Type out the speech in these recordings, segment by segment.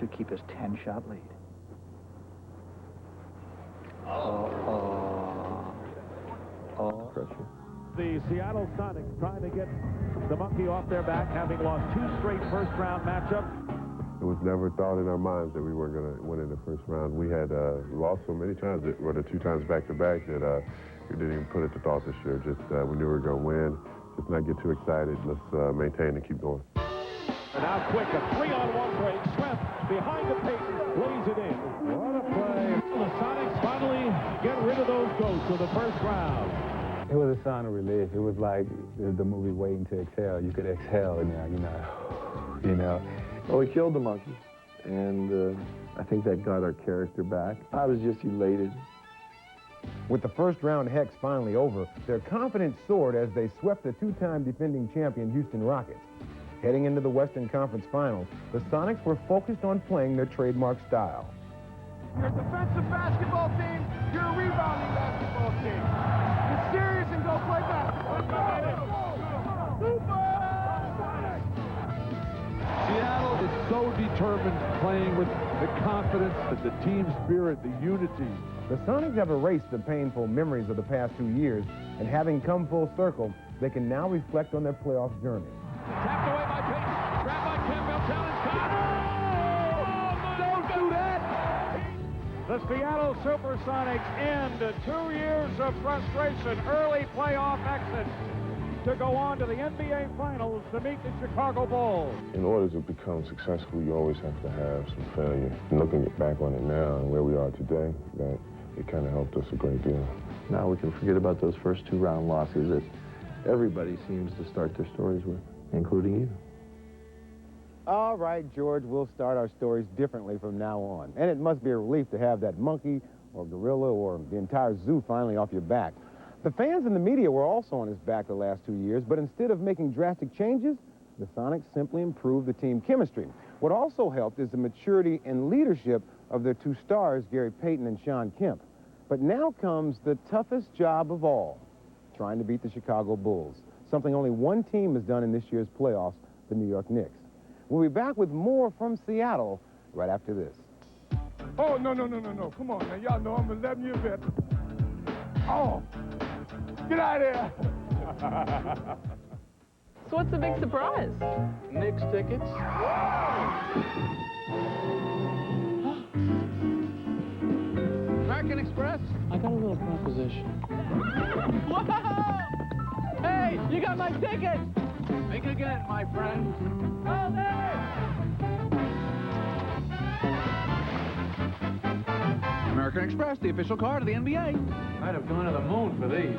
to keep his 10-shot lead. Pressure. The Seattle Sonics trying to get the monkey off their back, having lost 2 straight first-round matchups. It was never thought in our minds that we weren't going to win in the first round. We had lost so many times, the 2 times back-to-back, that we didn't even put it to thought this year. Just we knew we were going to win. Just not get too excited. Let's maintain and keep going. And now quick, a 3-on-1 break. Swift behind the Peyton, lays it in. What a play. The Sonics finally get rid of those ghosts of the first round. It was a sign of relief. It was like the movie Waiting to Exhale. You could exhale now, you know. Well, we killed the monkey, and I think that got our character back. I was just elated. With the first-round hex finally over, their confidence soared as they swept the 2-time defending champion Houston Rockets. Heading into the Western Conference Finals, the Sonics were focused on playing their trademark style. You're a defensive basketball team. You're a rebounding basketball team. Get serious and go play basketball. Seattle is so determined, playing with the confidence, the team spirit, the unity. The Sonics have erased the painful memories of the past 2 years, and having come full circle, they can now reflect on their playoff journey. Tapped away by Peyton, grabbed by Campbell, challenge Connor. Don't do that! The Seattle Supersonics end 2 years of frustration, early playoff exit, to go on to the NBA Finals to meet the Chicago Bulls. In order to become successful, you always have to have some failure. And looking back on it now and where we are today, that it kind of helped us a great deal. Now we can forget about those first 2-round losses that everybody seems to start their stories with, including you. All right, George, we'll start our stories differently from now on. And it must be a relief to have that monkey or gorilla or the entire zoo finally off your back. The fans and the media were also on his back the last 2 years, but instead of making drastic changes, the Sonics simply improved the team chemistry. What also helped is the maturity and leadership of their 2 stars, Gary Payton and Shawn Kemp. But now comes the toughest job of all, trying to beat the Chicago Bulls, something only one team has done in this year's playoffs, the New York Knicks. We'll be back with more from Seattle right after this. Oh, no. Come on, man. Y'all know I'm 11 years veteran. Oh, get out of here. So what's the big surprise? Knicks tickets. American Express? I got a little proposition. Whoa! Hey, you got my ticket! Think again, my friend. Oh, there! American Express, the official car of the NBA. Might have gone to the moon for these.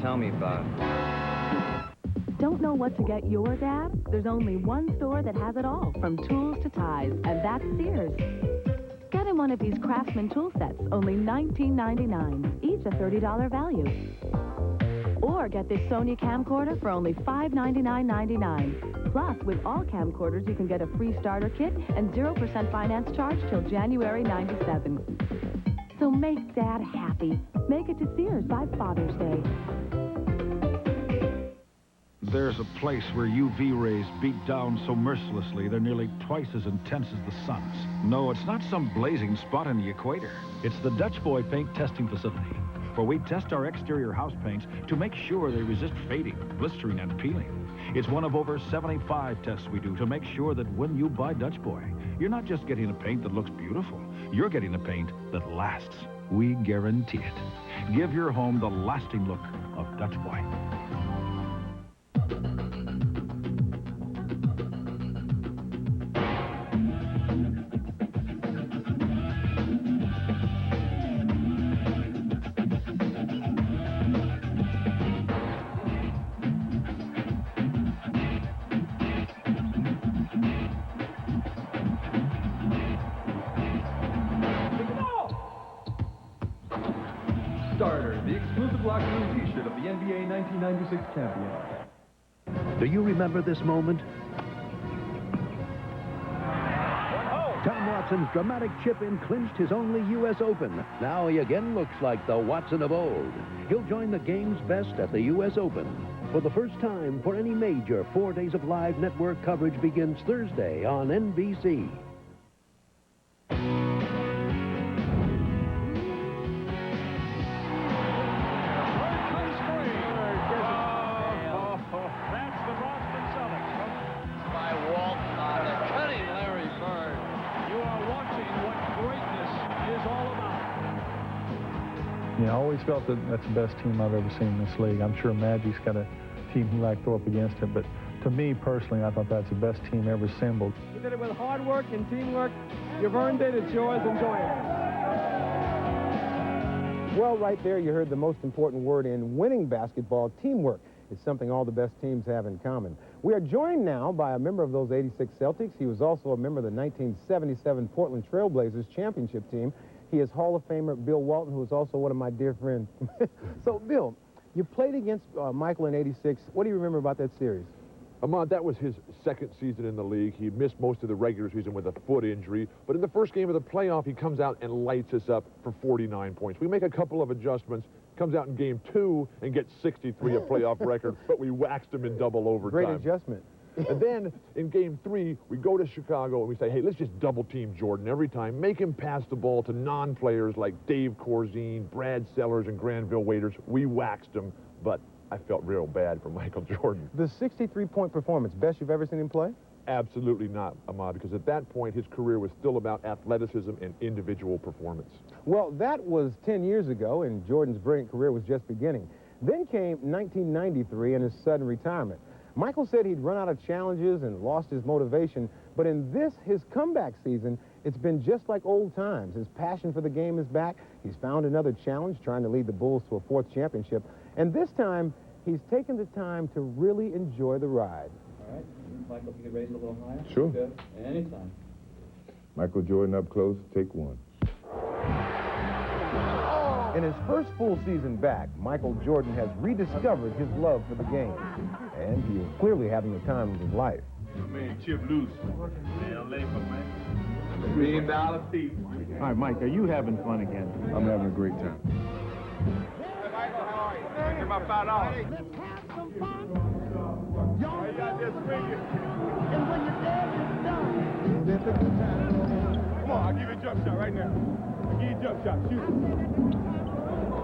Tell me about it. Don't know what to get your dad? There's only one store that has it all, from tools to ties, and that's Sears. Get him one of these Craftsman tool sets, only $19.99, each a $30 value. Or get this Sony camcorder for only $599.99. Plus, with all camcorders, you can get a free starter kit and 0% finance charge till January '97. So make Dad happy. Make it to Sears by Father's Day. There's a place where UV rays beat down so mercilessly they're nearly twice as intense as the sun's. No, it's not some blazing spot in the equator. It's the Dutch Boy Paint Testing Facility, where we test our exterior house paints to make sure they resist fading, blistering, and peeling. It's one of over 75 tests we do to make sure that when you buy Dutch Boy, you're not just getting a paint that looks beautiful. You're getting a paint that lasts. We guarantee it. Give your home the lasting look of Dutch Boy. Starter, the exclusive locker room t-shirt of the NBA 1996 champion. Do you remember this moment? Tom Watson's dramatic chip-in clinched his only U.S. Open. Now he again looks like the Watson of old. He'll join the game's best at the U.S. Open. For the first time for any major, 4 days of live network coverage begins Thursday on NBC. Yeah, I always felt that that's the best team I've ever seen in this league. I'm sure Magic's got a team he liked to throw up against it, but to me personally, I thought that's the best team ever assembled. You did it with hard work and teamwork. You've earned it. It's yours. Enjoy it. Well, right there, you heard the most important word in winning basketball, teamwork. It's something all the best teams have in common. We are joined now by a member of those 86 Celtics. He was also a member of the 1977 Portland Trail Blazers championship team. He is Hall of Famer Bill Walton, who is also one of my dear friends. So, Bill, you played against Michael in '86. What do you remember about that series? Ahmad, that was his second season in the league. He missed most of the regular season with a foot injury. But in the first game of the playoff, he comes out and lights us up for 49 points. We make a couple of adjustments. Comes out in game 2 and gets 63, a playoff record. But we waxed him in double overtime. Great adjustment. And then in game 3, we go to Chicago and we say, hey, let's just double team Jordan every time. Make him pass the ball to non-players like Dave Corzine, Brad Sellers, and Granville Waiters. We waxed him, but I felt real bad for Michael Jordan. The 63-point performance, best you've ever seen him play? Absolutely not, Ahmad, because at that point, his career was still about athleticism and individual performance. Well, that was 10 years ago, and Jordan's brilliant career was just beginning. Then came 1993 and his sudden retirement. Michael said he'd run out of challenges and lost his motivation, but in this, his comeback season, it's been just like old times. His passion for the game is back. He's found another challenge, trying to lead the Bulls to a 4th championship. And this time, he's taken the time to really enjoy the ride. All right. Michael, if you could raise it a little higher. Sure. Good. Anytime. Michael Jordan up close, take 1. In his first full season back, Michael Jordan has rediscovered his love for the game. And he is clearly having the time of his life. Man, Chip Loose. LA for man. $1 million thief. All right, Mike, are you having fun again? I'm having a great time. Hey, Michael, how are you? Give me my $5. Let's have some fun. Y'all Hey, y'all just swinging. and when you're dead, it's done. It's a good time. Come on, I'll give you a jump shot right now. I'll give you a jump shot. Shoot it.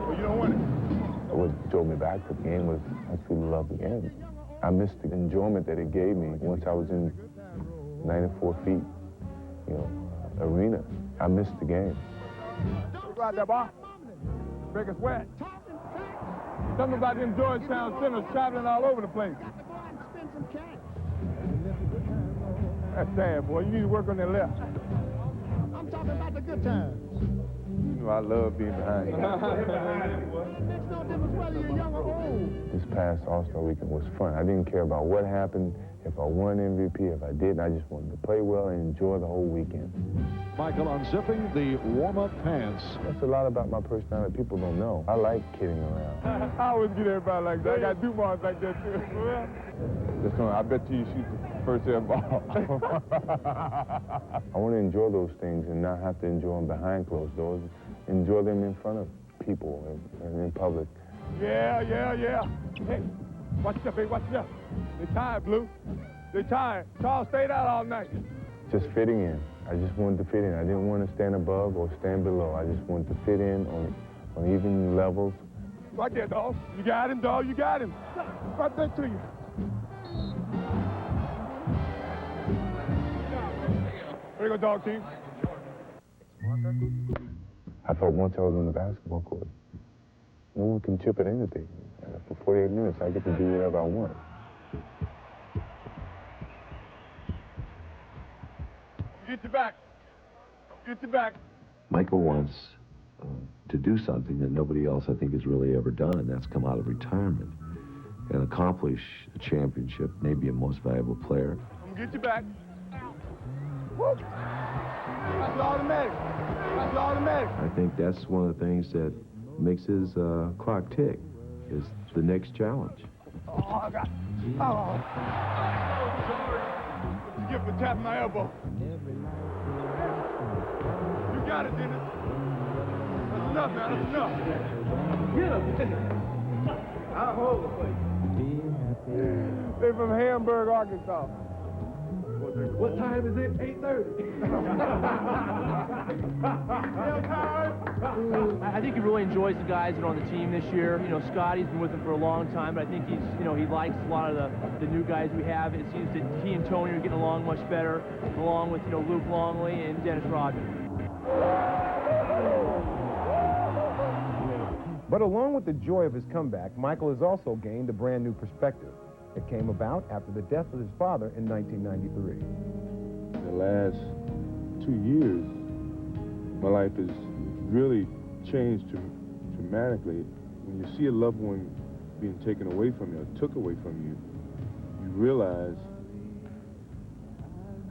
Well, you don't want it. What drove me back to the game was I truly love the game. I missed the enjoyment that it gave me once I was in 94 feet, arena. I missed the game. Go out there, boy. Make a sweat. Something about them Georgetown centers traveling all over the place. That's sad, boy. You need to work on that left. I'm talking about the good times. You know, I love being behind you. It makes no difference whether you're young or old. This past All-Star weekend was fun. I didn't care about what happened, if I won MVP, if I didn't. I just wanted to play well and enjoy the whole weekend. Michael unzipping the warm-up pants. That's a lot about my personality people don't know. I like kidding around. I always get everybody like that. I got Dumas like that, too. I bet you shoot the first air ball. I want to enjoy those things and not have to enjoy them behind closed doors. Enjoy them in front of people and in public. Yeah. Hey, watch yourself, hey, watch yourself. They tired, Blue. They tired. Charles stayed out all night. Just fitting in. I just wanted to fit in. I didn't want to stand above or stand below. I just wanted to fit in on even levels. Right there, dog. You got him, dog. You got him. Right there to you. There you go, dog team. I felt once I was on the basketball court, no one can chip at anything. For 48 minutes, I get to do whatever I want. Get your back. Get your back. Michael wants to do something that nobody else, I think, has really ever done, and that's come out of retirement and accomplish a championship, maybe a most valuable player. Get your back. Whoop. That's automatic. That's automatic. I think that's one of the things that makes his clock tick, is the next challenge. Oh, I got Oh. Give him a tap in my elbow. You got it, Dennis. That's enough, man. That's enough. Get him. I'll hold it for you. They from Hamburg, Arkansas. What time is it? 8:30. I think he really enjoys the guys that are on the team this year. You know, Scotty's been with him for a long time, but I think he's, you know, he likes a lot of the new guys we have. It seems that he and Tony are getting along much better, along with, you know, Luke Longley and Dennis Rodman. But along with the joy of his comeback, Michael has also gained a brand new perspective. It came about after the death of his father in 1993. The last 2 years, my life has really changed dramatically. When you see a loved one being taken away from you or took away from you, you realize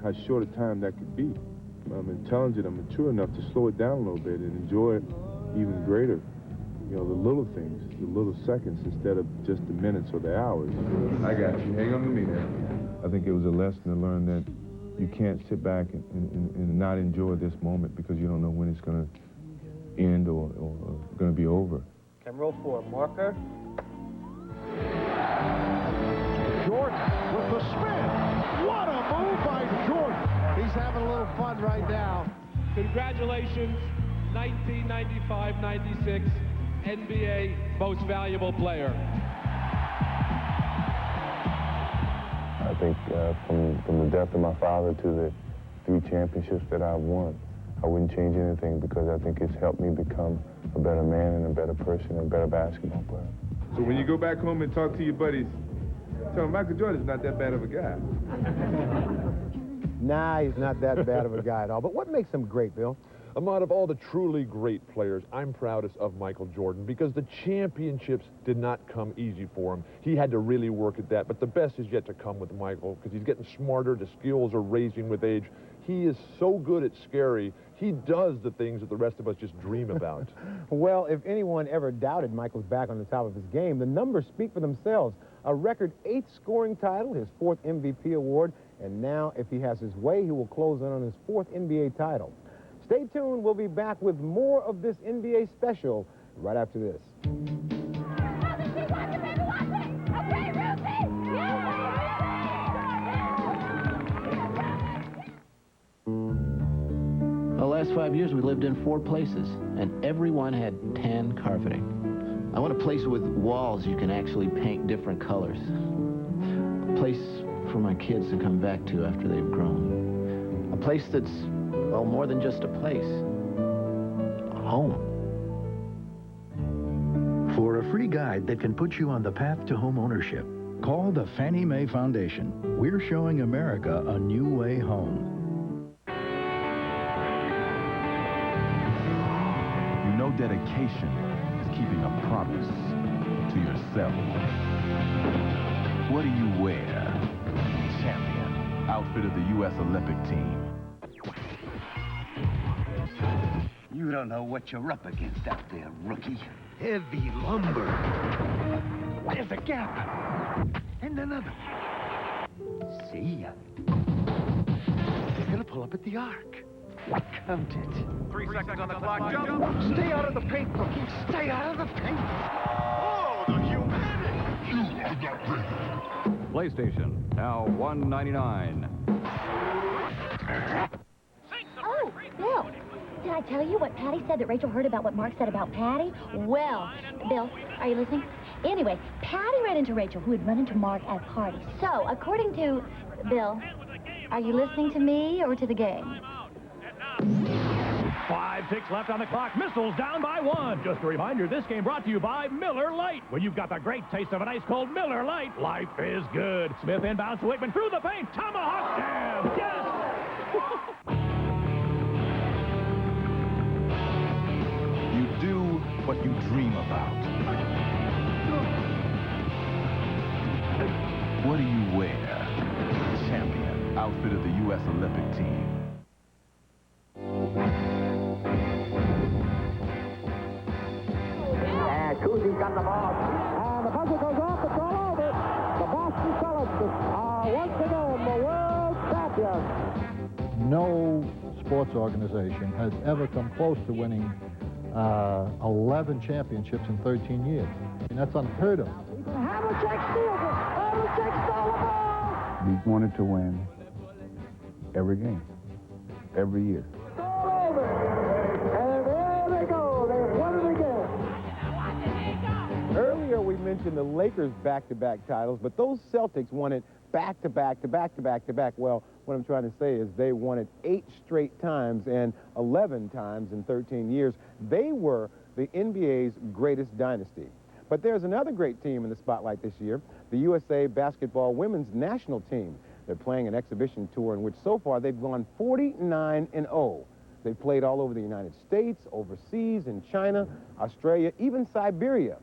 how short a time that could be. I'm intelligent, I'm mature enough to slow it down a little bit and enjoy it even greater. You know, the little things, the little seconds, instead of just the minutes or the hours. I got you. Hang on to me now. I think it was a lesson to learn that you can't sit back and not enjoy this moment because you don't know when it's going to end or going to be over. Camera roll 4, marker. Jordan with the spin. What a move by Jordan. He's having a little fun right now. Congratulations, 1995-96 NBA Most Valuable Player. I think from the death of my father to the 3 championships that I've won, I wouldn't change anything because I think it's helped me become a better man and a better person and a better basketball player. So when you go back home and talk to your buddies, tell them Michael Jordan's not that bad of a guy. Nah, he's not that bad of a guy at all. But what makes him great, Bill? Ahmad, of all the truly great players, I'm proudest of Michael Jordan because the championships did not come easy for him. He had to really work at that, but the best is yet to come with Michael because he's getting smarter. The skills are raising with age. He is so good at scary. He does the things that the rest of us just dream about. Well, if anyone ever doubted Michael's back on the top of his game, the numbers speak for themselves. A record 8th scoring title, his 4th MVP award, and now, if he has his way, he will close in on his 4th NBA title. Stay tuned. We'll be back with more of this NBA special right after this. The last 5 years, we lived in 4 places, and everyone had tan carpeting. I want a place with walls you can actually paint different colors. A place for my kids to come back to after they've grown. A place that's, well, more than just a place. A home. For a free guide that can put you on the path to home ownership, call the Fannie Mae Foundation. We're showing America a new way home. You know dedication is keeping a promise to yourself. What do you wear? Champion, outfit of the U.S. Olympic team. You don't know what you're up against out there, rookie. Heavy lumber. There's a gap. And another. See ya. They're gonna pull up at the arc. Count it. 3 seconds on the clock. Jump. Stay out of the paint, rookie. Stay out of the paint. Oh, the humanity. You are not ready. PlayStation, now $199. Oh, Bill, did I tell you what Patty said that Rachel heard about what Mark said about Patty? Well, Bill, are you listening? Anyway, Patty ran into Rachel, who had run into Mark at a party. So, according to Bill, are you listening to me or to the game? 5 ticks left on the clock. Missiles down by 1. Just a reminder, this game brought to you by Miller Lite. When you've got the great taste of an ice-cold Miller Lite, life is good. Smith inbounds to Wickman through the paint. Tomahawk jam. Yes! You do what you dream about. What do you wear? Champion, outfit of the U.S. Olympic team. And Cousy's got the ball. And the buzzer goes off. It's all over. The Boston Celtics are once again the world champions. No sports organization has ever come close to winning 11 championships in 13 years. I mean, that's unheard of. Havlicek steals it. Havlicek stole the ball. We wanted to win every game, every year. All over. And there they go. They won it again. Earlier we mentioned the Lakers back-to-back titles, but those Celtics won it back-to-back to back-to-back-to-back. Well, what I'm trying to say is they won it 8 straight times and 11 times in 13 years. They were the NBA's greatest dynasty. But there's another great team in the spotlight this year, the USA Basketball Women's National Team. They're playing an exhibition tour in which so far they've gone 49-0. They've played all over the United States, overseas, in China, Australia, even Siberia.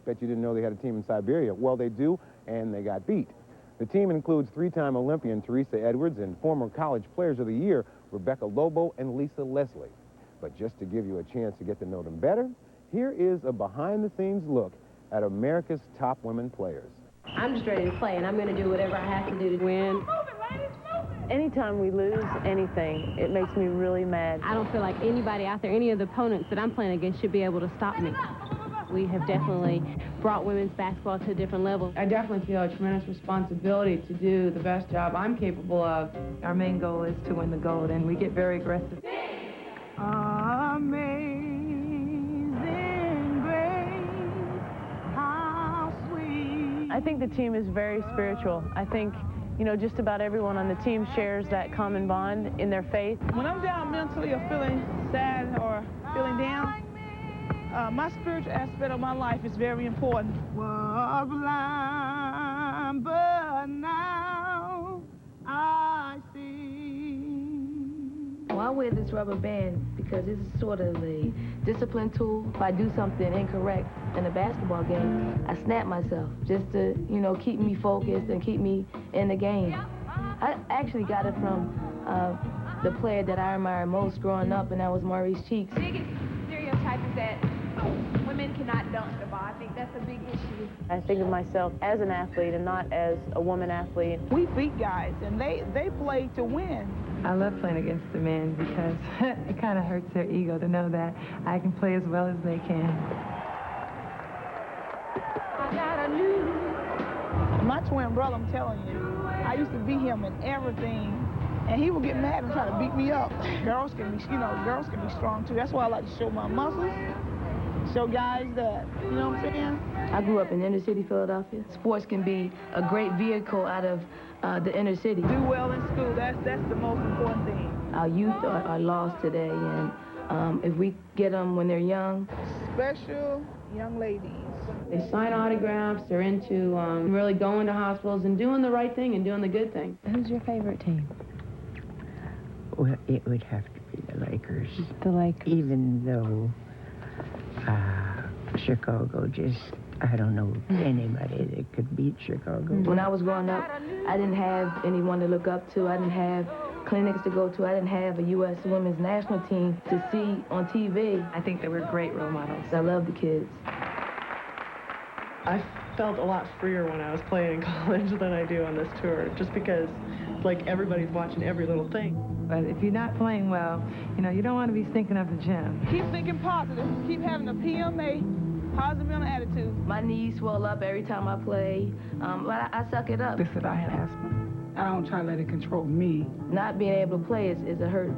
Bet you didn't know they had a team in Siberia. Well, they do, and they got beat. The team includes 3-time Olympian Teresa Edwards and former College Players of the Year Rebecca Lobo and Lisa Leslie. But just to give you a chance to get to know them better, here is a behind-the-scenes look at America's top women players. I'm just ready to play, and I'm going to do whatever I have to do to win. Anytime we lose anything, it makes me really mad. I don't feel like anybody out there, any of the opponents that I'm playing against, should be able to stop me. We have definitely brought women's basketball to a different level. I definitely feel a tremendous responsibility to do the best job I'm capable of. Our main goal is to win the gold, and we get very aggressive. Amazing grace, how sweet. I think the team is very spiritual. I think, you know, just about everyone on the team shares that common bond in their faith. When I'm down mentally or feeling sad or feeling down, my spiritual aspect of my life is very important. Was blind, but now I see. Well, I wear this rubber band because it's sort of a discipline tool. If I do something incorrect in a basketball game, I snap myself just to, you know, keep me focused and keep me in the game. I actually got it from the player that I admired most growing up, and that was Maurice Cheeks. The biggest stereotype is that women cannot dunk the ball. I think that's a big issue. I think of myself as an athlete and not as a woman athlete. We beat guys, and they play to win. I love playing against the men because it kind of hurts their ego to know that I can play as well as they can. My twin brother, I'm telling you, I used to beat him in everything, and he would get mad and try to beat me up. Girls can be, girls can be strong too. That's why I like to show my muscles, show guys that, you know what I'm saying? I grew up in inner city Philadelphia. Sports can be a great vehicle out of the inner city. Do well in school, that's the most important thing. Our youth are lost today, and if we get them when they're young. Special young ladies. They sign autographs, they're into really going to hospitals and doing the right thing and doing the good thing. Who's your favorite team? Well, it would have to be the Lakers. The Lakers. Even though Chicago just, I don't know anybody that could beat Chicago. When I was growing up, I didn't have anyone to look up to. I didn't have clinics to go to. I didn't have a U.S. women's national team to see on TV. I think they were great role models. I love the kids. I felt a lot freer when I was playing in college than I do on this tour, just because, like, everybody's watching every little thing. But if you're not playing well, you know, you don't want to be stinking up the gym. Keep thinking positive. Keep having a PMA, positive mental attitude. My knees swell up every time I play, but I suck it up. Listen, I have asthma. I don't try to let it control me. Not being able to play is a hurt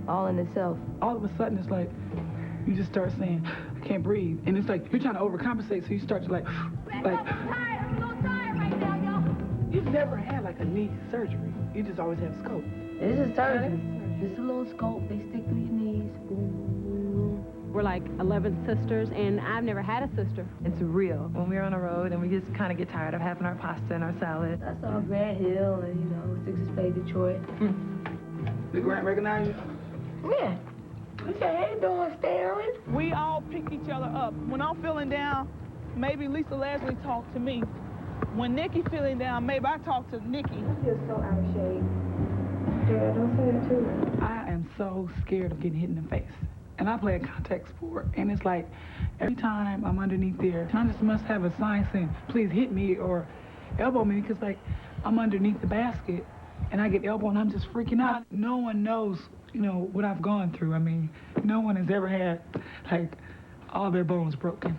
all in itself. All of a sudden, it's like, you just start saying, I can't breathe. And it's like, you're trying to overcompensate, so you start to like. I'm so tired right now, y'all. You've never had like a knee surgery. You just always have a scope. This is surgery. Just a little scope. They stick through your knees. Boom. We're like 11 sisters, and I've never had a sister. It's real. When we're on the road and we just kind of get tired of having our pasta and our salad. I saw Grant Hill and, you know, Sixers play Detroit. Did Grant recognize you? Yeah. He said, hey, doing, Sterling? We all pick each other up. When I'm feeling down, maybe Lisa Leslie talked to me. When Nikki feeling down, maybe I talk to Nikki. I feel so out of shape. Dad, don't say that to her. I am so scared of getting hit in the face. And I play a contact sport, and it's like, every time I'm underneath there, I just must have a sign saying, please hit me or elbow me, because like, I'm underneath the basket, and I get elbowed, and I'm just freaking out. No one knows, you know, what I've gone through. I mean, no one has ever had, like, all their bones broken.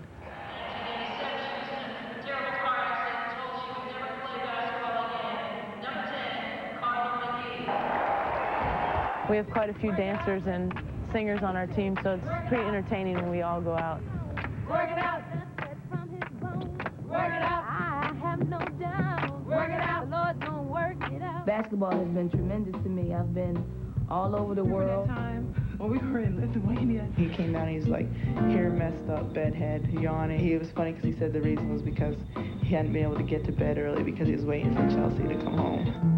We have quite a few dancers and singers on our team, so it's pretty entertaining when we all go out. Work it out. Work it out. I have no doubt. Work it out. The Lord's gonna work it out. Basketball has been tremendous to me. I've been all over the world. That time when we were in Lithuania, he came down and he's like, hair messed up, bedhead, yawning. It was funny because he said the reason was because he hadn't been able to get to bed early because he was waiting for Chelsea to come home.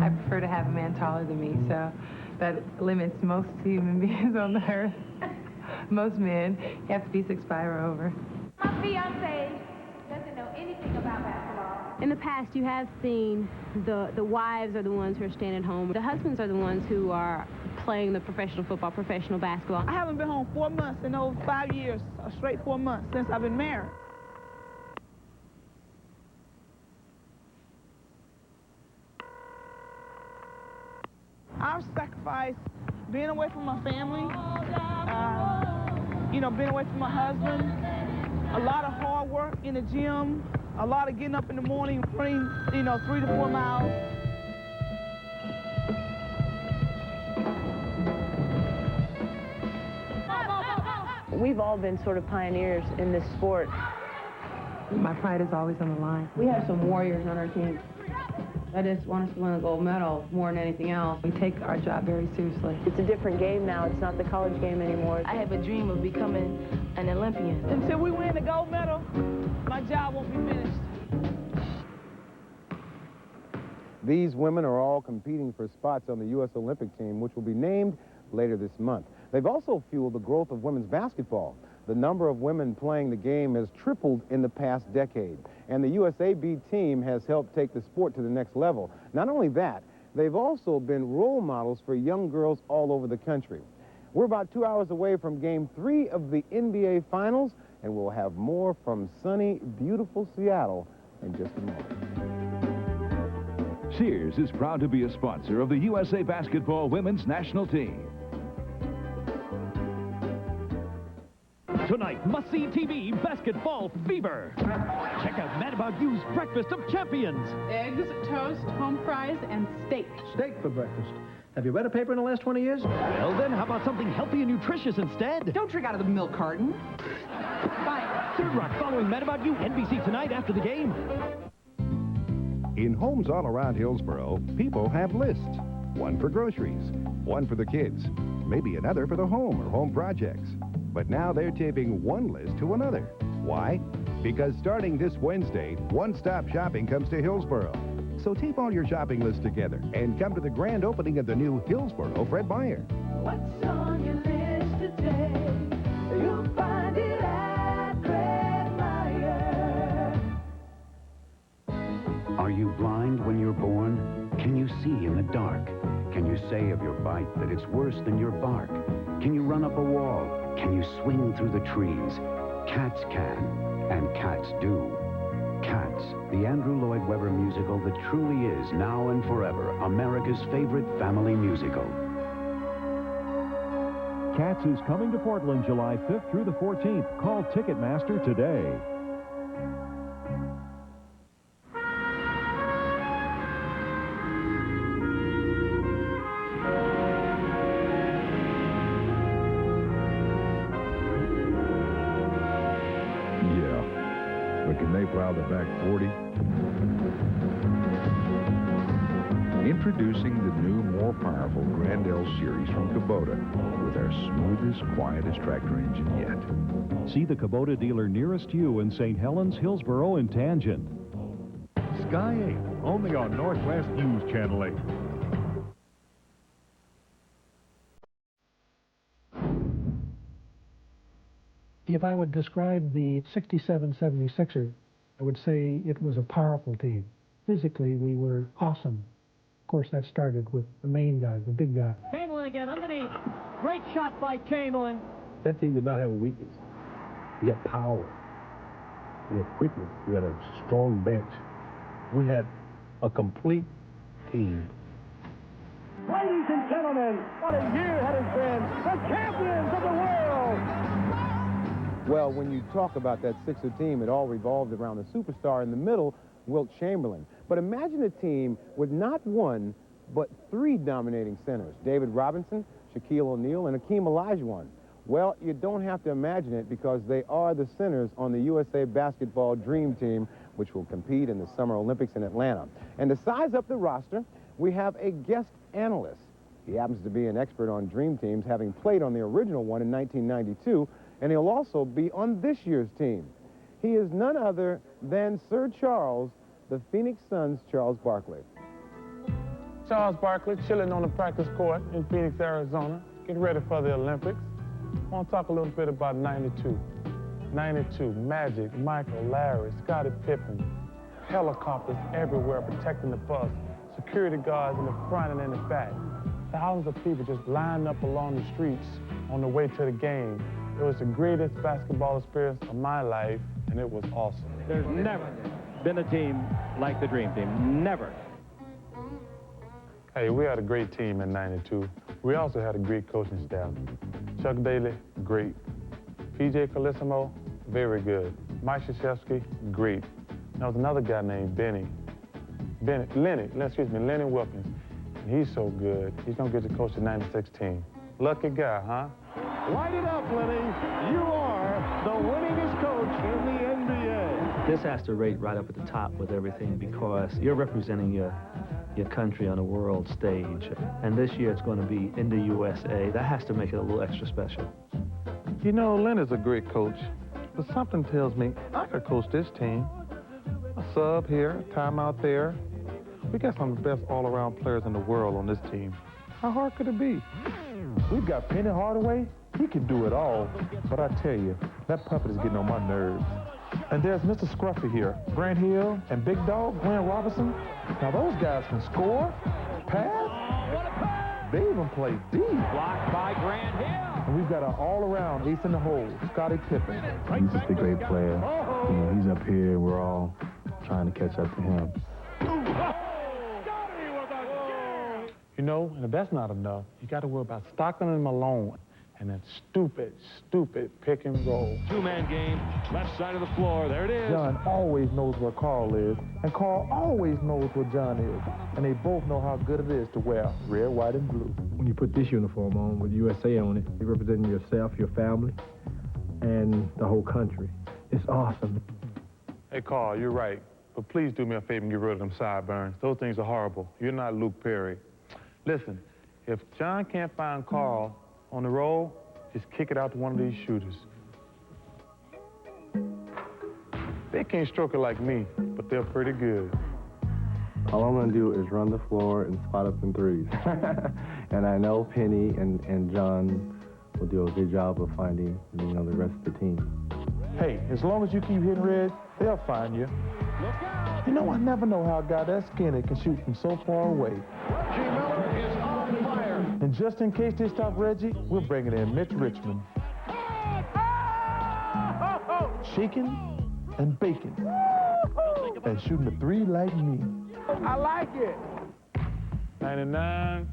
I prefer to have a man taller than me, so that limits most human beings on the earth. Most men have to be 6'5" or over. My fiancé doesn't know anything about basketball. In the past, you have seen the wives are the ones who are staying at home. The husbands are the ones who are playing the professional football, professional basketball. I haven't been home 4 months in over 5 years, a straight 4 months since I've been married. I've sacrificed being away from my family, you know, being away from my husband, a lot of hard work in the gym, a lot of getting up in the morning, running, you know, 3 to 4 miles. We've all been sort of pioneers in this sport. My pride is always on the line. We have some warriors on our team. I just want us to win a gold medal more than anything else. We take our job very seriously. It's a different game now. It's not the college game anymore. I have a dream of becoming an Olympian. Until we win the gold medal, my job won't be finished. These women are all competing for spots on the U.S. Olympic team, which will be named later this month. They've also fueled the growth of women's basketball. The number of women playing the game has tripled in the past decade, and the USAB team has helped take the sport to the next level. Not only that, they've also been role models for young girls all over the country. We're about 2 hours away from Game 3 of the NBA Finals, and we'll have more from sunny, beautiful Seattle in just a moment. Sears is proud to be a sponsor of the USA Basketball Women's National Team. Tonight, must-see TV basketball fever. Check out Mad About You's Breakfast of Champions. Eggs, toast, home fries, and steak. Steak for breakfast. Have you read a paper in the last 20 years? Well, then, how about something healthy and nutritious instead? Don't drink out of the milk carton. Bye. Third Rock following Mad About You, NBC tonight after the game. In homes all around Hillsboro, people have lists. One for groceries, one for the kids, maybe another for the home or home projects. But now they're taping one list to another. Why? Because starting this Wednesday, one-stop shopping comes to Hillsboro. So tape all your shopping lists together and come to the grand opening of the new Hillsboro Fred Meyer. What's on your list today? You'll find it at Fred Meyer. Are you blind when you're born? Can you see in the dark? Can you say of your bite that it's worse than your bark? Can you run up a wall? Can you swing through the trees? Cats can, and cats do. Cats, the Andrew Lloyd Webber musical that truly is, now and forever, America's favorite family musical. Cats is coming to Portland July 5th through the 14th. Call Ticketmaster today. Can they plow the back 40? Introducing the new, more powerful Grand L series from Kubota with our smoothest, quietest tractor engine yet. See the Kubota dealer nearest you in St. Helens, Hillsboro, and Tangent. Sky 8, only on Northwest News Channel 8. If I would describe the 67-76er, I would say it was a powerful team. Physically, we were awesome. Of course, that started with the main guy, the big guy. Chamberlain again underneath. Great shot by Chamberlain. That team did not have a weakness. We had power. We had quickness. We had a strong bench. We had a complete team. Ladies and gentlemen, what a year that has been. The champions of the world. Well, when you talk about that Sixer team, it all revolved around the superstar in the middle, Wilt Chamberlain. But imagine a team with not one, but 3 dominating centers, David Robinson, Shaquille O'Neal, and Hakeem Olajuwon. Well, you don't have to imagine it because they are the centers on the USA Basketball Dream Team, which will compete in the Summer Olympics in Atlanta. And to size up the roster, we have a guest analyst. He happens to be an expert on Dream Teams, having played on the original one in 1992, and he'll also be on this year's team. He is none other than Sir Charles, the Phoenix Suns' Charles Barkley. Charles Barkley, chilling on the practice court in Phoenix, Arizona, getting ready for the Olympics. I want to talk a little bit about 92. 92, Magic, Michael, Larry, Scottie Pippen, helicopters everywhere protecting the bus, security guards in the front and in the back. Thousands of people just lined up along the streets on the way to the game. It was the greatest basketball experience of my life, and it was awesome. There's never been a team like the Dream Team. Never. Hey, we had a great team in 92. We also had a great coaching staff. Chuck Daly, great. P.J. Carlesimo, very good. Mike Krzyzewski, great. There was another guy named Lenny Wilkins. And he's so good. He's going to get to coach the 96 team. Lucky guy, huh? Light it up, Lenny. You are the winningest coach in the NBA. This has to rate right up at the top with everything because you're representing your country on a world stage. And this year it's going to be in the USA. That has to make it a little extra special. You know, Leonard's a great coach, but something tells me I could coach this team. A sub here, timeout there. We got some of the best all-around players in the world on this team. How hard could it be? We've got Penny Hardaway. He can do it all. But I tell you, that puppet is getting on my nerves. And there's Mr. Scruffy here, Grant Hill and Big Dog, Glenn Robinson. Now those guys can score, pass. They even play deep. Blocked by Grant Hill. And we've got an all-around ace in the hole, Scottie Pippen. He's just a great player. You know, he's up here. We're all trying to catch up to him. You know, and if that's not enough, you got to worry about Stockton and Malone and that stupid pick and roll. Two-man game, left side of the floor. There it is. John always knows where Carl is, and Carl always knows where John is. And they both know how good it is to wear red, white, and blue. When you put this uniform on with USA on it, you're representing yourself, your family, and the whole country. It's awesome. Hey, Carl, you're right. But please do me a favor and get rid of them sideburns. Those things are horrible. You're not Luke Perry. Listen, if John can't find Carl on the roll, just kick it out to one of these shooters. They can't stroke it like me, but they're pretty good. All I'm going to do is run the floor and spot up some threes. And I know Penny and John will do a good job of finding, the rest of the team. Hey, as long as you keep hitting red, they'll find you. You know, I never know how a guy that skinny can shoot from so far away. Reggie Miller is on fire. And just in case they stop Reggie, we're bringing in Mitch Richmond. Shaking and baking. And shooting a three like me. I like it. 99,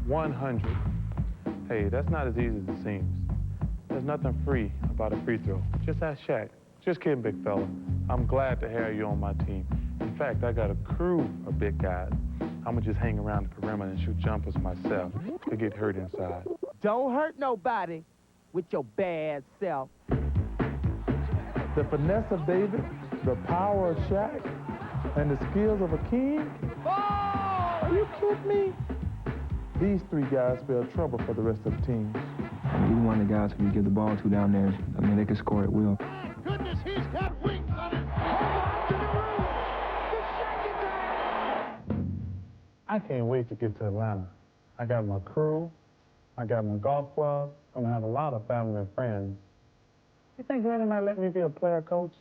100. Hey, that's not as easy as it seems. There's nothing free about a free throw. Just ask Shaq. Just kidding, big fella. I'm glad to have you on my team. In fact, I got a crew of big guys. I'm gonna just hang around the perimeter and shoot jumpers myself. Could get hurt inside. Don't hurt nobody with your bad self. The finesse of David, the power of Shaq, and the skills of a king? Are you kidding me? These three guys spell trouble for the rest of the team. Either one of the guys who you give the ball to down there, they can score at will. Goodness, he's got wings on it. I can't wait to get to Atlanta. I got my crew, I got my golf club, I'm gonna have a lot of family and friends. You think Lenny might let me be a player coach?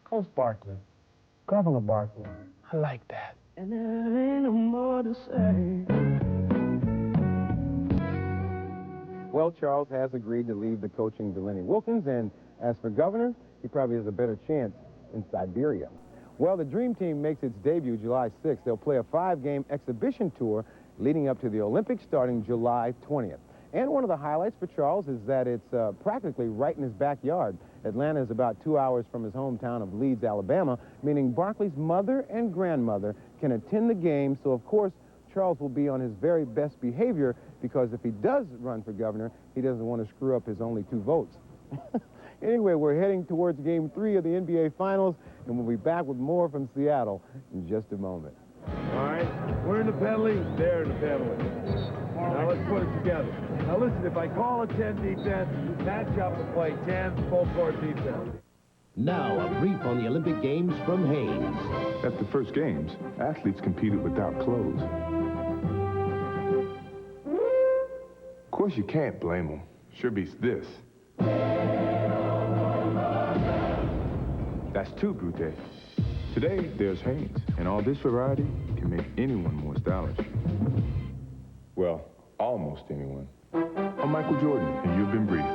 Coach Barkley, Governor Barkley. I like that. And there ain't no more to say. Well, Charles has agreed to leave the coaching to Lenny Wilkins, and as for governor, he probably has a better chance in Siberia. Well, the Dream Team makes its debut July 6th. They'll play a 5-game exhibition tour leading up to the Olympics starting July 20th. And one of the highlights for Charles is that it's practically right in his backyard. Atlanta is about 2 hours from his hometown of Leeds, Alabama, meaning Barkley's mother and grandmother can attend the game, so of course Charles will be on his very best behavior, because if he does run for governor, he doesn't want to screw up his only 2 votes. Anyway, we're heading towards Game 3 of the NBA Finals, and we'll be back with more from Seattle in just a moment. All right, we're in the penalty, they're in the penalty. Now let's put it together. Now listen, if I call a 10 defense, match up and play 10 full-court defense. Now, a brief on the Olympic Games from Haynes. At the first games, athletes competed without clothes. Of course, you can't blame them. Sure beats this. That's too brute. Today, there's Haynes, and all this variety can make anyone more stylish. Well, almost anyone. I'm Michael Jordan, and you've been briefed.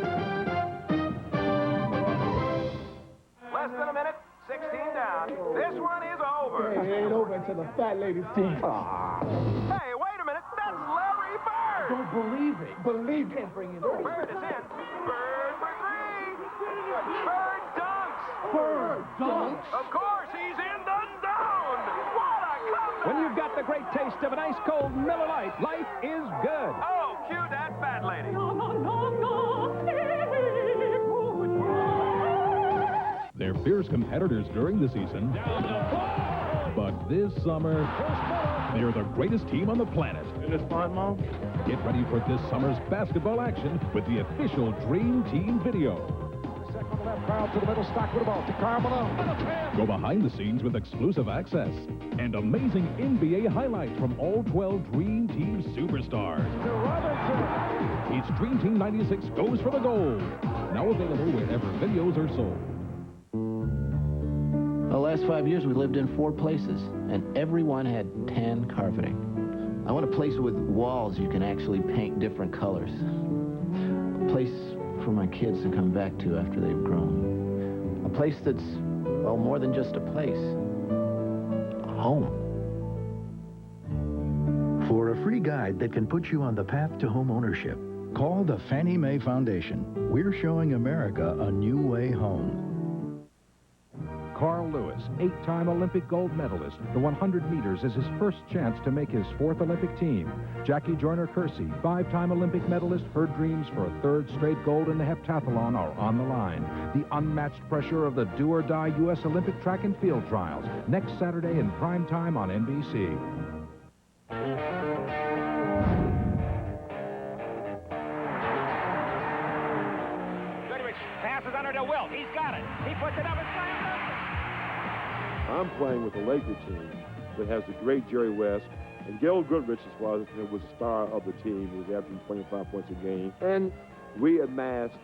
Less than a minute, 16 down. This one is over. Hey, it ain't over until the fat lady's team. Hey, wait a minute. That's Larry Bird. Don't believe it. Believe it. Bird is in. Bird for 3. Bird dunks. Bird dunks. Of course, he's in the zone. What a comeback. When you've got the great taste of an ice-cold Miller Lite, life is good. Oh, cue that fat lady. They're fierce competitors during the season. But this summer, they're the greatest team on the planet. Is this fun, Mom? Get ready for this summer's basketball action with the official Dream Team video. Second on the left, crowd to the middle, Stock with the ball to Carmelo. Go behind the scenes with exclusive access and amazing NBA highlights from all 12 Dream Team superstars. It's Dream Team 96 Goes for the Gold. Now available wherever videos are sold. The last 5 years, we lived in 4 places, and everyone had tan carpeting. I want a place with walls you can actually paint different colors. A place for my kids to come back to after they've grown. A place that's, well, more than just a place. A home. For a free guide that can put you on the path to home ownership, call the Fannie Mae Foundation. We're showing America a new way home. Carl Lewis, 8-time Olympic gold medalist. The 100 meters is his first chance to make his 4th Olympic team. Jackie Joyner-Kersee, 5-time Olympic medalist. Her dreams for a 3rd straight gold in the heptathlon are on the line. The unmatched pressure of the do-or-die U.S. Olympic track and field trials. Next Saturday in prime time on NBC. Goodrich passes under to Wilt. He's got it. He puts it up and slams it. I'm playing with a Laker team that has the great Jerry West, and Gail Goodrich was the star of the team. He was averaging 25 points a game, and we amassed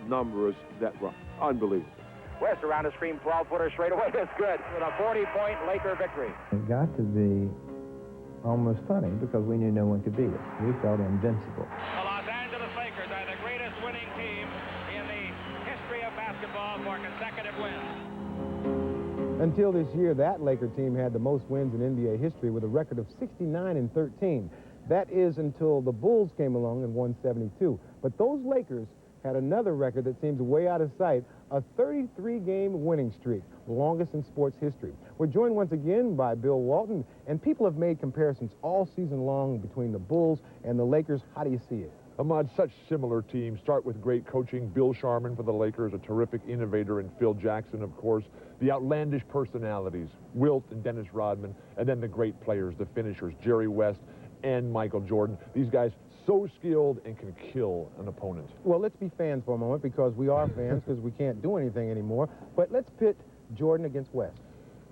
numbers that were unbelievable. West around the screen, 12-footer straight away. That's good. With a 40-point Laker victory. It got to be almost funny because we knew no one could beat us. We felt invincible. The Los Angeles Lakers are the greatest winning team in the history of basketball for consecutive wins. Until this year, that Laker team had the most wins in NBA history with a record of 69-13. That is until the Bulls came along and won 72. But those Lakers had another record that seems way out of sight, a 33-game winning streak, the longest in sports history. We're joined once again by Bill Walton, and people have made comparisons all season long between the Bulls and the Lakers. How do you see it? Ahmad, such similar teams. Start with great coaching. Bill Sharman for the Lakers, a terrific innovator, and Phil Jackson, of course. The outlandish personalities, Wilt and Dennis Rodman, and then the great players, the finishers, Jerry West and Michael Jordan. These guys so skilled and can kill an opponent. Well, let's be fans for a moment, because we are fans because we can't do anything anymore. But let's pit Jordan against West.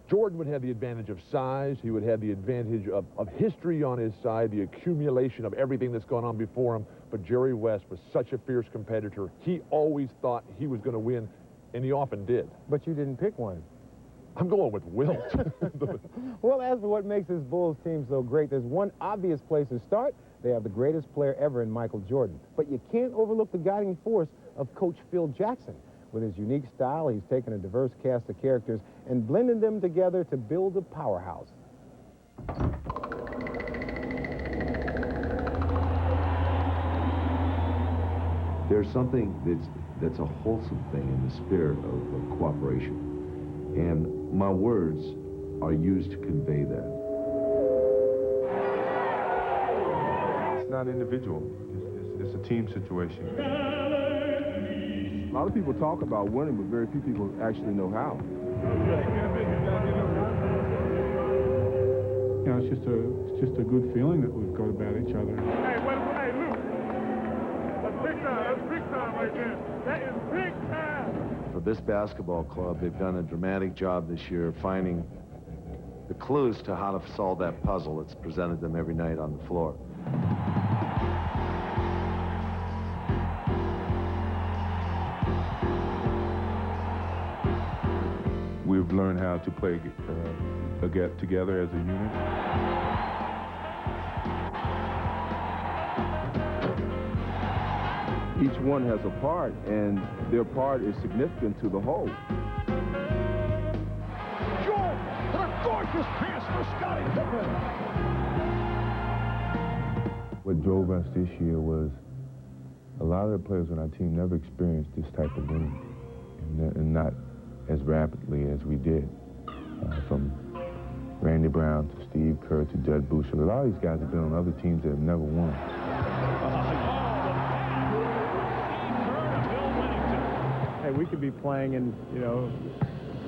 Jordan would have the advantage of size. He would have the advantage of history on his side, the accumulation of everything that's gone on before him. But Jerry West was such a fierce competitor. He always thought he was going to win, and he often did. But you didn't pick one. I'm going with Wilt. Well, as for what makes this Bulls team so great, there's one obvious place to start. They have the greatest player ever in Michael Jordan. But you can't overlook the guiding force of Coach Phil Jackson. With his unique style, he's taken a diverse cast of characters and blended them together to build a powerhouse. There's something that's a wholesome thing in the spirit of cooperation. And my words are used to convey that. not individual. It's a team situation. A lot of people talk about winning, but very few people actually know how. You know, it's just a good feeling that we've got about each other. Hey, Luke. That's big time. That's big time right there. That is big time. For this basketball club, they've done a dramatic job this year finding the clues to how to solve that puzzle that's presented them every night on the floor. We've learned how to play together as a unit. Each one has a part, and their part is significant to the whole. Jordan, what a gorgeous pass for Scottie Pippen. What drove us this year was a lot of the players on our team never experienced this type of winning, and not as rapidly as we did. From Randy Brown to Steve Kerr to Judd Boucher. A lot of these guys have been on other teams that have never won. Hey, we could be playing in,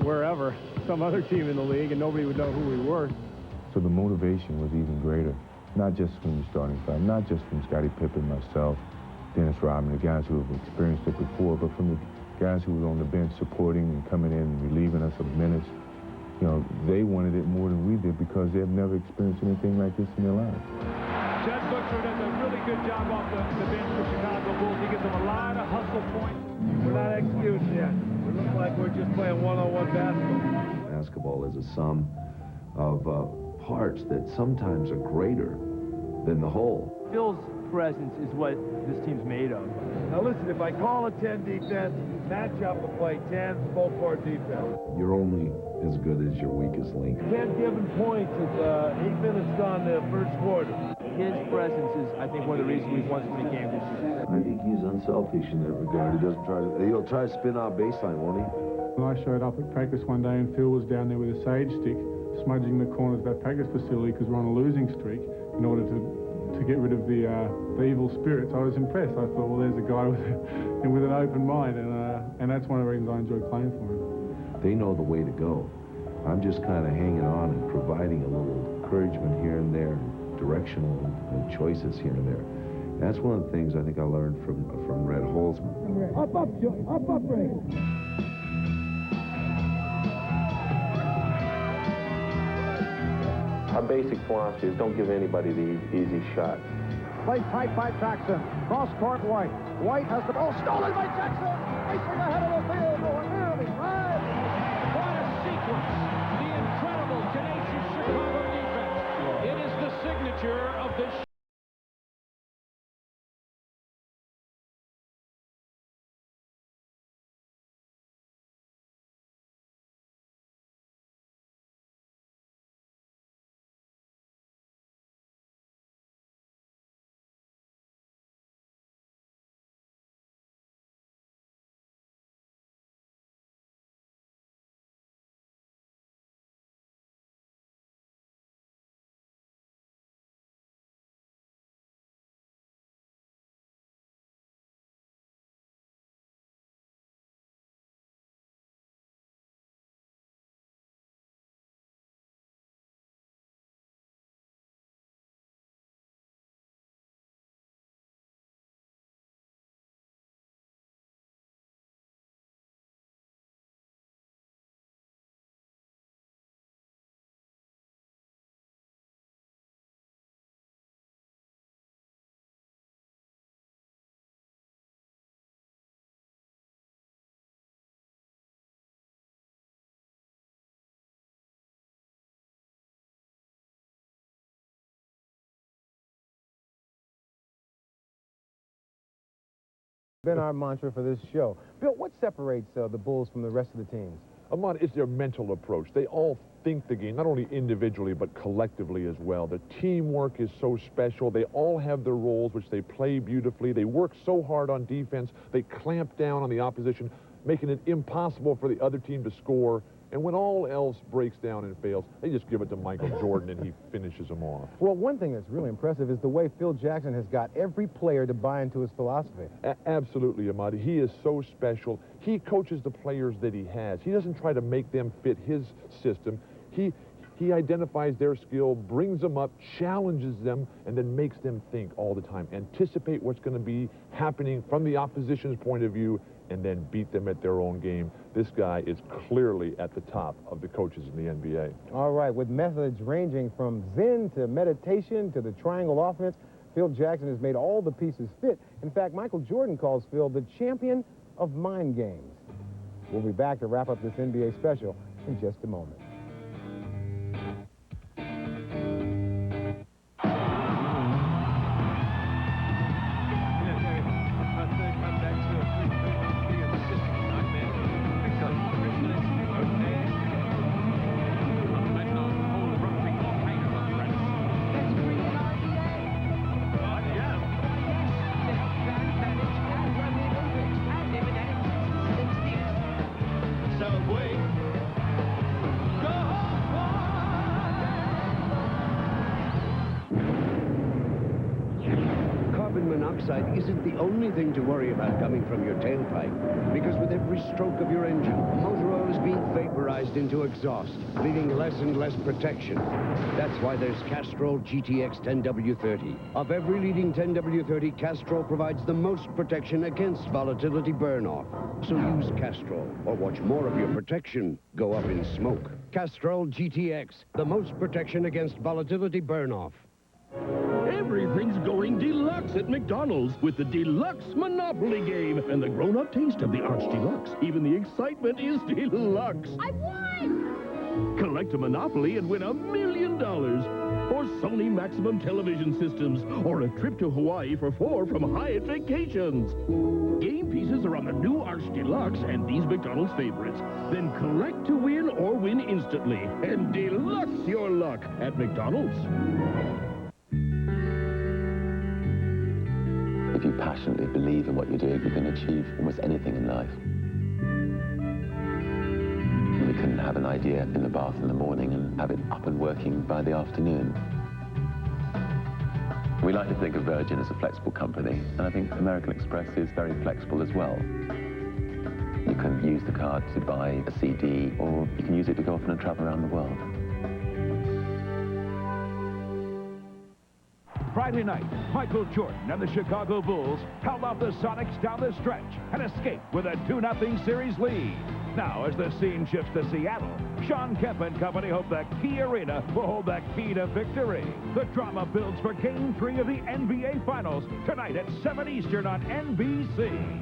wherever, some other team in the league, and nobody would know who we were. So the motivation was even greater, not just from the starting five, not just from Scottie Pippen, myself, Dennis Rodman, the guys who have experienced it before, but from the guys who were on the bench supporting and coming in and relieving us of minutes. They wanted it more than we did because they've never experienced anything like this in their lives. Judd Boucher does a really good job off the bench for Chicago Bulls. He gives them a lot of hustle points. We're not executing yet. We look like we're just playing one-on-one basketball. Basketball is a sum of parts that sometimes are greater than the whole. Phil's presence is what this team's made of. Now listen, if I call a 10 defense, match up and play 10 full-court defense. You're only as good as your weakest link. 10 given points with 8 minutes gone the first quarter. His presence is, I think, one of the reasons we've won so many games this year. I think he's unselfish in that regard. He'll try to spin out baseline, won't he? When I showed up at practice one day and Phil was down there with a sage stick, smudging the corners of that practice facility because we're on a losing streak in order to get rid of the evil spirits, I was impressed. I thought, well, there's a guy with an open mind, and that's one of the reasons I enjoy playing for him. They know the way to go. I'm just kind of hanging on and providing a little encouragement here and there, directional choices here and there. That's one of the things I think I learned from Red Holzman. Up, Joe. Up, Ray. Our basic philosophy is don't give anybody the easy shot. Play tight by Jackson. Cross court, White. White has the ball stolen by Jackson. Racing ahead of the field goal. Nearly right. What a sequence. The incredible, tenacious Chicago defense. It is the signature of this. Been our mantra for this show. Bill, what separates the Bulls from the rest of the teams? Ahmad, it's their mental approach. They all think the game, not only individually, but collectively as well. The teamwork is so special. They all have their roles, which they play beautifully. They work so hard on defense. They clamp down on the opposition, making it impossible for the other team to score. And when all else breaks down and fails, they just give it to Michael Jordan and he finishes them off. Well, one thing that's really impressive is the way Phil Jackson has got every player to buy into his philosophy. Absolutely, Ahmad. He is so special. He coaches the players that he has. He doesn't try to make them fit his system. He identifies their skill, brings them up, challenges them, and then makes them think all the time. Anticipate what's going to be happening from the opposition's point of view, and then beat them at their own game. This guy is clearly at the top of the coaches in the NBA. All right, with methods ranging from Zen to meditation to the triangle offense, Phil Jackson has made all the pieces fit. In fact, Michael Jordan calls Phil the champion of mind games. We'll be back to wrap up this NBA special in just a moment. Monoxide isn't the only thing to worry about coming from your tailpipe, because with every stroke of your engine, motor oil is being vaporized into exhaust, leaving less and less protection. That's why there's Castrol GTX 10W30. Of every leading 10W30, Castrol provides the most protection against volatility burn-off. So use Castrol, or watch more of your protection go up in smoke. Castrol GTX, the most protection against volatility burn-off. Everything's going deluxe at McDonald's with the Deluxe Monopoly game and the grown-up taste of the Arch Deluxe. Even the excitement is deluxe. I won! Collect a Monopoly and win $1 million. Or Sony Maximum television systems. Or a trip to Hawaii for 4 from Hyatt Vacations. Game pieces are on the new Arch Deluxe and these McDonald's favorites. Then collect to win or win instantly. And deluxe your luck at McDonald's. If you passionately believe in what you're doing, you can achieve almost anything in life. We can have an idea in the bath in the morning and have it up and working by the afternoon. We like to think of Virgin as a flexible company, and I think American Express is very flexible as well. You can use the card to buy a CD, or you can use it to go off and travel around the world. Friday night, Michael Jordan and the Chicago Bulls held off the Sonics down the stretch and escaped with a 2-0 series lead. Now, as the scene shifts to Seattle, Sean Kemp and company hope the Key Arena will hold the key to victory. The drama builds for Game 3 of the NBA Finals tonight at 7 Eastern on NBC.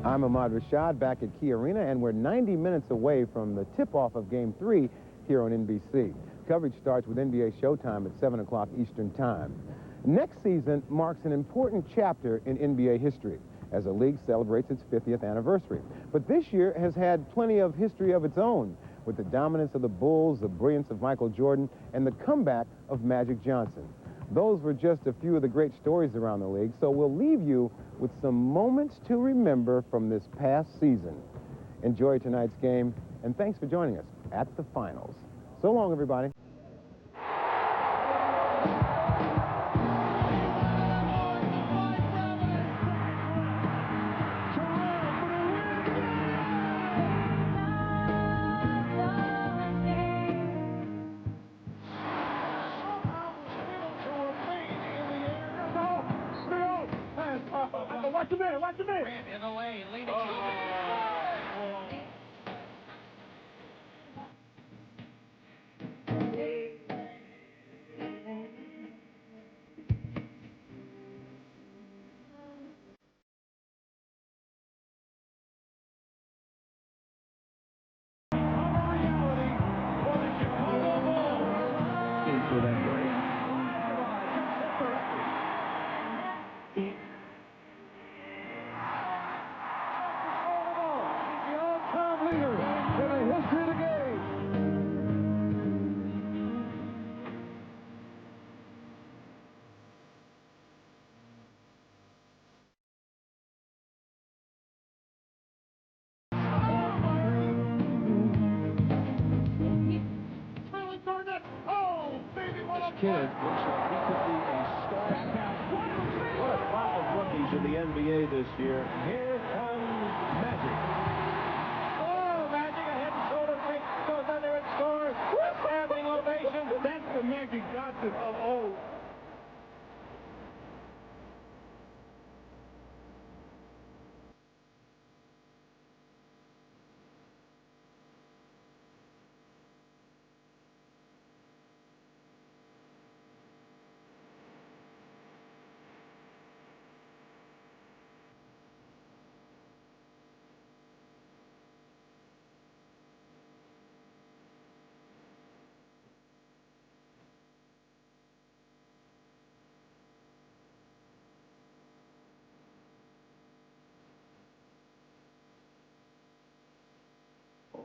I'm Ahmad Rashad back at Key Arena, and we're 90 minutes away from the tip-off of Game 3 here on NBC. Coverage starts with NBA Showtime at 7 o'clock Eastern Time. Next season marks an important chapter in NBA history as the league celebrates its 50th anniversary. But this year has had plenty of history of its own, with the dominance of the Bulls, the brilliance of Michael Jordan, and the comeback of Magic Johnson. Those were just a few of the great stories around the league, so we'll leave you with some moments to remember from this past season. Enjoy tonight's game, and thanks for joining us at the finals. So long, everybody. Watch a minute, watch a minute. In the lane, leaning. kid looks like he could be a star. What a crop of rookies in the NBA this year. Here comes Magic. Oh, Magic, a head and shoulder fake, goes under and scores. Standing ovation. That's the Magic Johnson of old.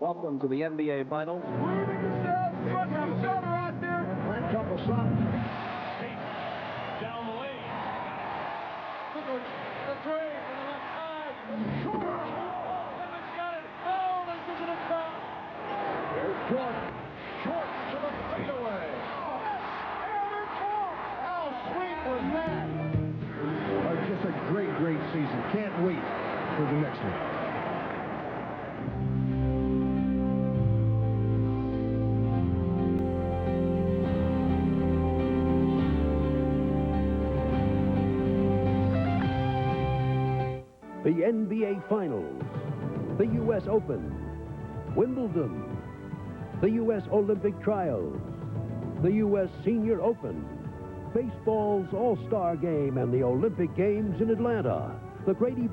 Welcome to the NBA Finals. Couple shots. Down the lane. The three from the left side. Evans got it. Oh, this isn't a foul. Here's Jordan. Short to the fadeaway. And it's off. How sweet was that? Just a great, great season. Can't wait for the next one. The NBA Finals, the U.S. Open, Wimbledon, the U.S. Olympic Trials, the U.S. Senior Open, baseball's All-Star Game, and the Olympic Games in Atlanta. The great event.